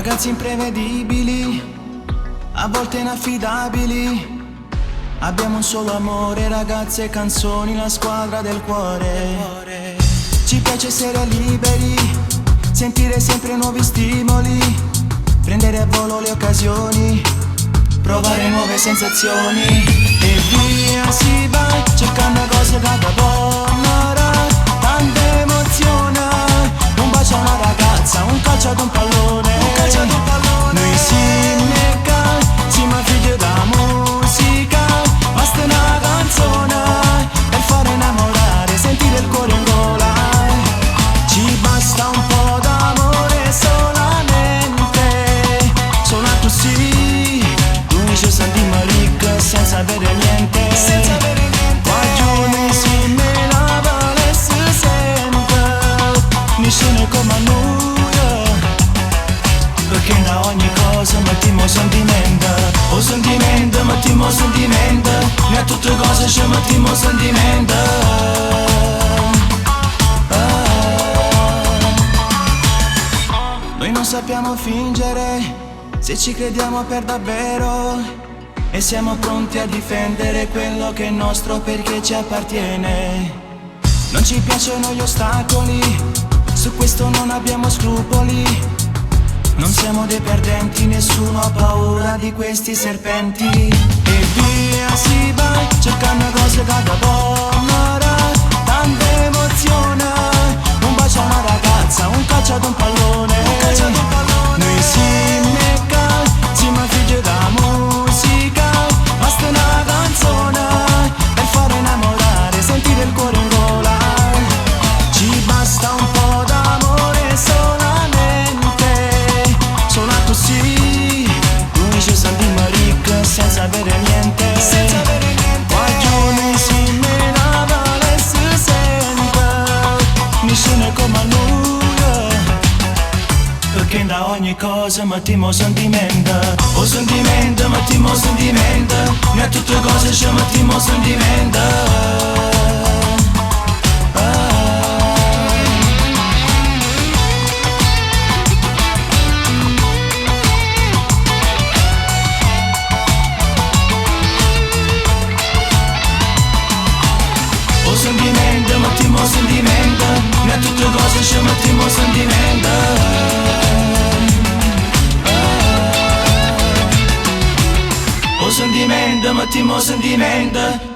Ragazzi imprevedibili, a volte inaffidabili. Abbiamo un solo amore, ragazze e canzoni, la squadra del cuore. Ci piace essere liberi, sentire sempre nuovi stimoli, prendere a volo le occasioni, provare nuove sensazioni. E via si va, cercando cose da buon'ora, tanta emozione. Un bacio a una ragazza, un calcio ad un pallone. Noi si necca, si ma figlio da musica. Basta una canzone per fare innamorare, sentire il cuore in gola. Ci basta un po' d'amore solamente, solo così. L'unico San di Maric senza avere niente. Qua giù insieme la vale si sente, nessuno è come noi. Perché da ogni cosa mettiamo sentimento. O sentimento, mettiamo sentimento. Ne a tutte cose ci mettiamo sentimento. Noi non sappiamo fingere, se ci crediamo per davvero, e siamo pronti a difendere quello che è nostro perché ci appartiene. Non ci piacciono gli ostacoli, su questo non abbiamo scrupoli. Non siamo dei perdenti, nessuno ha paura di questi serpenti. E via si va, cercando cose da buon'ora, tanta emozione. Un bacio a una ragazza, un calcio ad un pallone. Noi si necca, si ma figlio da musica. Basta una canzone per fare innamorare, sentire il cuore in gola. Ci basta un po' d'amore solamente, solo così. L'unico San di Maric senza avere niente. Qua giù insieme la vale si sente, nessuno è come noi. Perché da ogni cosa mettiamo sentimento. O sentimento, mettiamo sentimento. Ne a tutte cose ci mettiamo sentimento. O sentimento, mettiamo sentimento. Ne a tutte cose ci mettiamo sentimento. O sentimento, mettiamo sentimento.